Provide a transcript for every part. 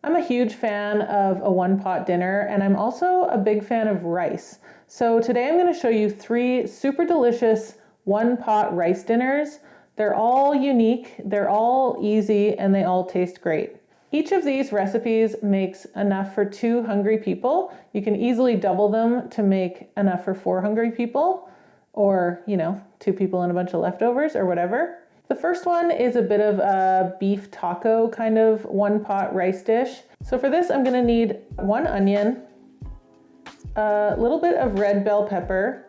I'm a huge fan of a one-pot dinner, and I'm also a big fan of rice. So today I'm going to show you 3 super delicious one-pot rice dinners. They're all unique, they're all easy, and they all taste great. Each of these recipes makes enough for 2 hungry people. You can easily double them to make enough for 4 hungry people, or, 2 people and a bunch of leftovers or whatever. The first one is a bit of a beef taco kind of one-pot rice dish. So for this, I'm gonna need 1 onion, a little bit of red bell pepper,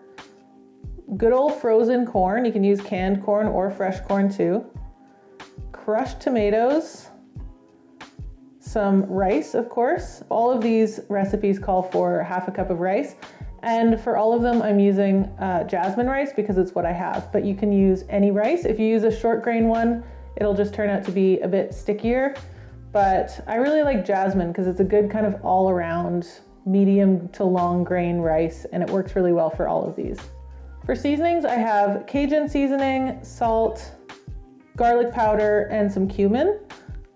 good old frozen corn. You can use canned corn or fresh corn too. Crushed tomatoes, some rice, of course. All of these recipes call for half a cup of rice. And for all of them, I'm using jasmine rice because it's what I have, but you can use any rice. If you use a short grain one, it'll just turn out to be a bit stickier. But I really like jasmine because it's a good kind of all around medium to long grain rice, and it works really well for all of these. For seasonings, I have Cajun seasoning, salt, garlic powder, and some cumin.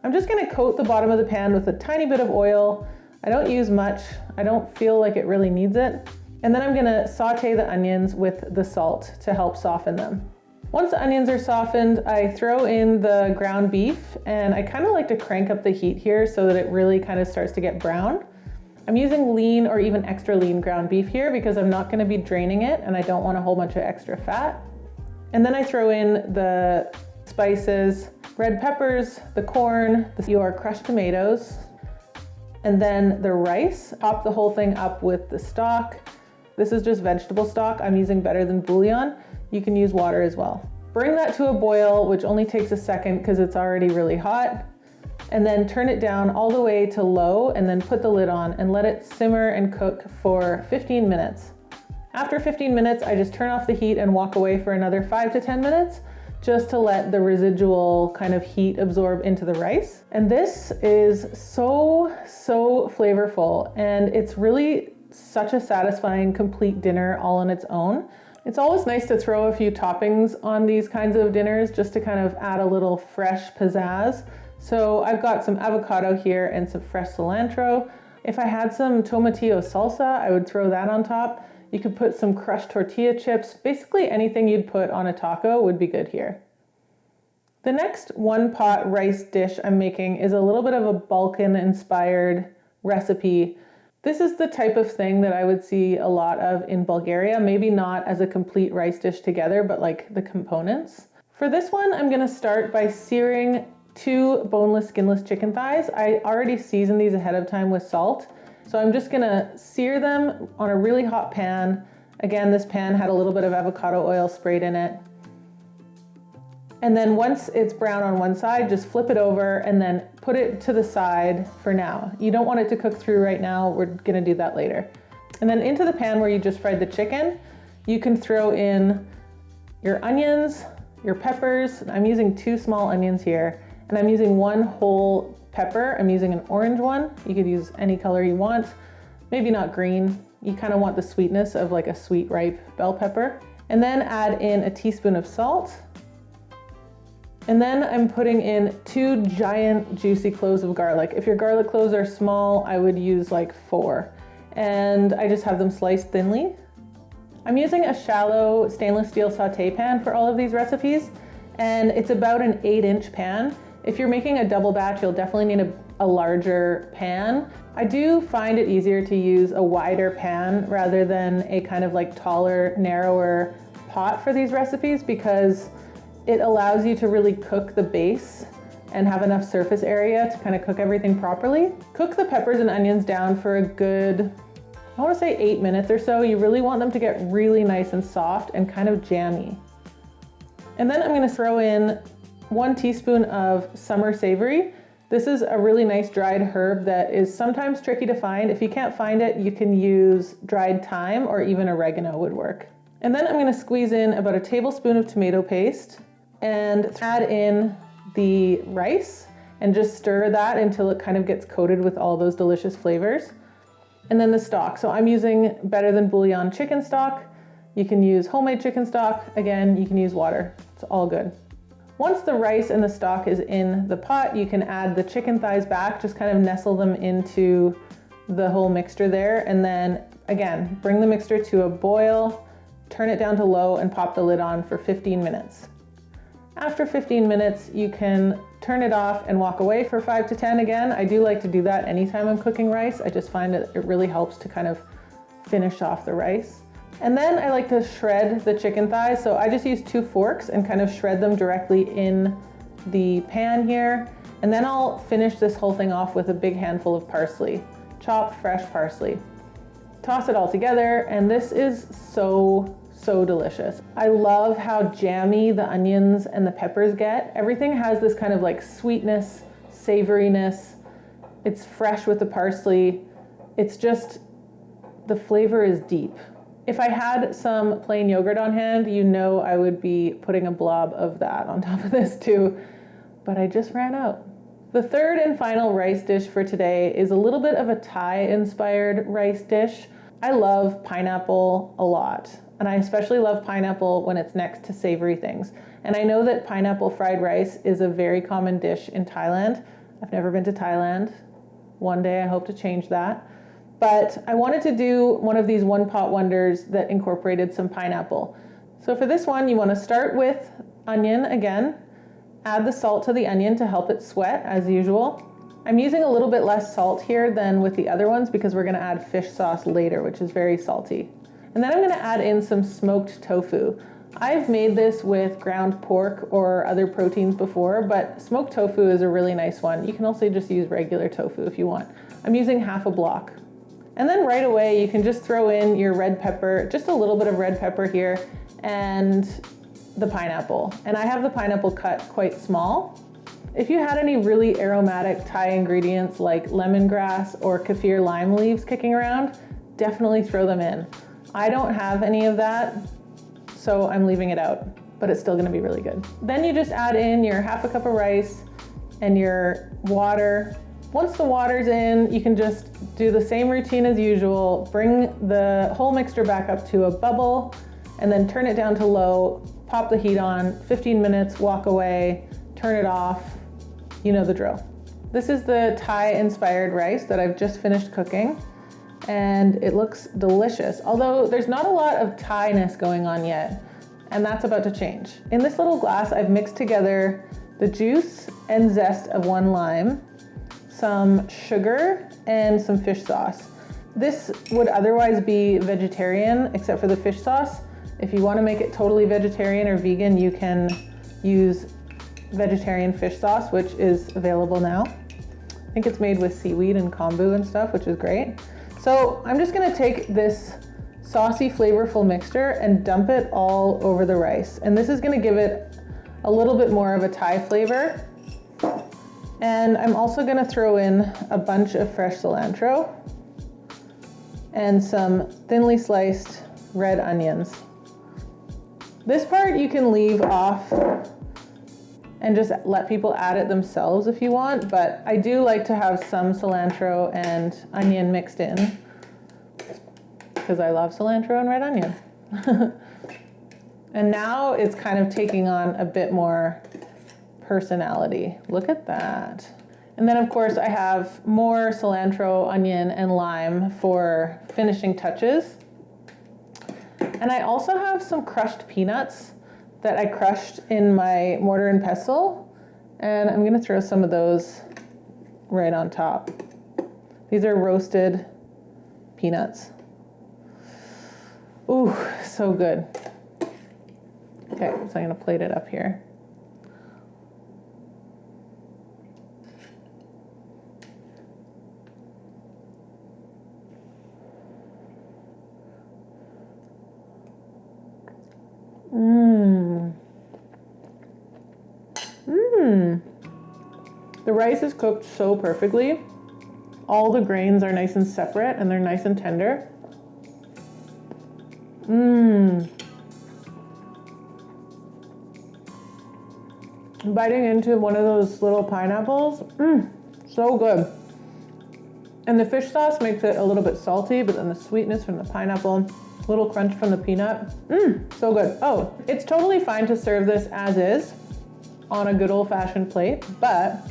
I'm just gonna coat the bottom of the pan with a tiny bit of oil. I don't use much. I don't feel like it really needs it. And then I'm gonna saute the onions with the salt to help soften them. Once the onions are softened, I throw in the ground beef, and I kind of like to crank up the heat here so that it really kind of starts to get brown. I'm using lean or even extra lean ground beef here because I'm not gonna be draining it and I don't want a whole bunch of extra fat. And then I throw in the spices, red peppers, the corn, your crushed tomatoes, and then the rice. Top the whole thing up with the stock. This is just vegetable stock. I'm using better than bouillon. You can use water as well. Bring that to a boil, which only takes a second because it's already really hot. And then turn it down all the way to low and then put the lid on and let it simmer and cook for 15 minutes. After 15 minutes, I just turn off the heat and walk away for another 5 to 10 minutes just to let the residual kind of heat absorb into the rice. And this is so flavorful, and it's really such a satisfying complete dinner all on its own. It's always nice to throw a few toppings on these kinds of dinners just to kind of add a little fresh pizzazz. So I've got some avocado here and some fresh cilantro. If I had some tomatillo salsa, I would throw that on top. You could put some crushed tortilla chips. Basically anything you'd put on a taco would be good here. The next one-pot rice dish I'm making is a little bit of a Balkan-inspired recipe. This is the type of thing that I would see a lot of in Bulgaria, maybe not as a complete rice dish together, but like the components. For this one, I'm gonna start by searing 2 boneless, skinless chicken thighs. I already seasoned these ahead of time with salt. So I'm just gonna sear them on a really hot pan. Again, this pan had a little bit of avocado oil sprayed in it. And then once it's brown on one side, just flip it over and then put it to the side for now. You don't want it to cook through right now. We're gonna do that later. And then into the pan where you just fried the chicken, you can throw in your onions, your peppers. I'm using 2 small onions here, and I'm using 1 whole pepper. I'm using an orange one. You could use any color you want, maybe not green. You kind of want the sweetness of like a sweet ripe bell pepper. And then add in a teaspoon of salt. And then I'm putting in 2 giant juicy cloves of garlic. If your garlic cloves are small, I would use like 4. And I just have them sliced thinly. I'm using a shallow stainless steel saute pan for all of these recipes, and it's about an 8-inch pan. If you're making a double batch, you'll definitely need a larger pan. I do find it easier to use a wider pan rather than a kind of like taller, narrower pot for these recipes because it allows you to really cook the base and have enough surface area to kind of cook everything properly. Cook the peppers and onions down for a good, I want to say 8 minutes or so. You really want them to get really nice and soft and kind of jammy. And then I'm going to throw in 1 teaspoon of summer savoury. This is a really nice dried herb that is sometimes tricky to find. If you can't find it, you can use dried thyme or even oregano would work. And then I'm going to squeeze in about a tablespoon of tomato paste and add in the rice and just stir that until it kind of gets coated with all those delicious flavors. And then the stock. So I'm using better than bouillon chicken stock. You can use homemade chicken stock. Again, you can use water. It's all good. Once the rice and the stock is in the pot, you can add the chicken thighs back, just kind of nestle them into the whole mixture there. And then again, bring the mixture to a boil, turn it down to low and pop the lid on for 15 minutes. After 15 minutes, you can turn it off and walk away for 5 to 10 again. I do like to do that anytime I'm cooking rice. I just find that it really helps to kind of finish off the rice. And then I like to shred the chicken thighs. So I just use 2 forks and kind of shred them directly in the pan here. And then I'll finish this whole thing off with a big handful of parsley, chopped fresh parsley. Toss it all together, and this is so delicious. I love how jammy the onions and the peppers get. Everything has this kind of like sweetness, savouriness. It's fresh with the parsley. It's just, the flavor is deep. If I had some plain yogurt on hand, you know I would be putting a blob of that on top of this too, but I just ran out. The third and final rice dish for today is a little bit of a Thai-inspired rice dish. I love pineapple a lot, and I especially love pineapple when it's next to savory things. And I know that pineapple fried rice is a very common dish in Thailand. I've never been to Thailand. One day I hope to change that. But I wanted to do one of these one-pot wonders that incorporated some pineapple. So for this one, you want to start with onion again. Add the salt to the onion to help it sweat as usual. I'm using a little bit less salt here than with the other ones because we're going to add fish sauce later, which is very salty. And then I'm going to add in some smoked tofu. I've made this with ground pork or other proteins before, but smoked tofu is a really nice one. You can also just use regular tofu if you want. I'm using half a block. And then right away, you can just throw in your red pepper, just a little bit of red pepper here, and the pineapple. And I have the pineapple cut quite small. If you had any really aromatic Thai ingredients like lemongrass or kaffir lime leaves kicking around, definitely throw them in. I don't have any of that, so I'm leaving it out, but it's still gonna be really good. Then you just add in your half a cup of rice and your water. Once the water's in, you can just do the same routine as usual, bring the whole mixture back up to a bubble, and then turn it down to low, pop the heat on, 15 minutes, walk away, turn it off, you know the drill. This is the Thai-inspired rice that I've just finished cooking, and it looks delicious, although there's not a lot of Thai-ness going on yet, and that's about to change. In this little glass, I've mixed together the juice and zest of 1 lime, some sugar, and some fish sauce. This would otherwise be vegetarian, except for the fish sauce. If you want to make it totally vegetarian or vegan, you can use vegetarian fish sauce, which is available now. I think it's made with seaweed and kombu and stuff, which is great. So I'm just gonna take this saucy, flavorful mixture and dump it all over the rice. And this is gonna give it a little bit more of a Thai flavor. And I'm also gonna throw in a bunch of fresh cilantro and some thinly sliced red onions. This part you can leave off and just let people add it themselves if you want, but I do like to have some cilantro and onion mixed in because I love cilantro and red onion. And now it's kind of taking on a bit more personality. Look at that. And then of course I have more cilantro, onion, and lime for finishing touches. And I also have some crushed peanuts that I crushed in my mortar and pestle, and I'm gonna throw some of those right on top. These are roasted peanuts. Ooh, so good. Okay, so I'm gonna plate it up here. The rice is cooked so perfectly. All the grains are nice and separate and they're nice and tender. Biting into one of those little pineapples, so good. And the fish sauce makes it a little bit salty, but then the sweetness from the pineapple, little crunch from the peanut, so good. Oh, it's totally fine to serve this as is. on a good old-fashioned plate, but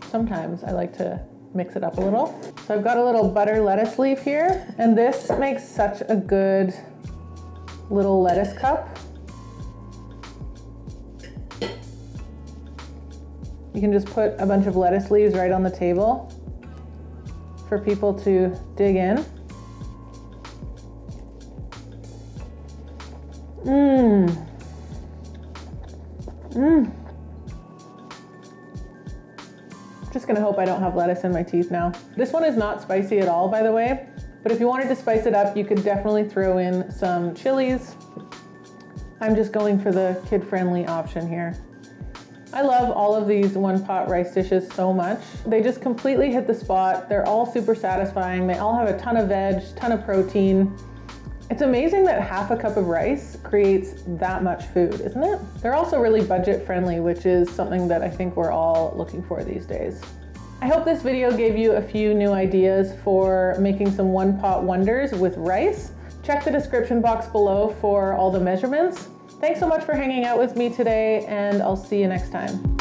sometimes I like to mix it up a little. So I've got a little butter lettuce leaf here, and this makes such a good little lettuce cup. You can just put a bunch of lettuce leaves right on the table for people to dig in. Just gonna hope I don't have lettuce in my teeth now. This one is not spicy at all, by the way, but if you wanted to spice it up, you could definitely throw in some chilies. I'm just going for the kid-friendly option here. I love all of these one-pot rice dishes so much. They just completely hit the spot. They're all super satisfying. They all have a ton of veg, ton of protein. It's amazing that half a cup of rice creates that much food, isn't it? They're also really budget friendly, which is something that I think we're all looking for these days. I hope this video gave you a few new ideas for making some one-pot wonders with rice. Check the description box below for all the measurements. Thanks so much for hanging out with me today, and I'll see you next time.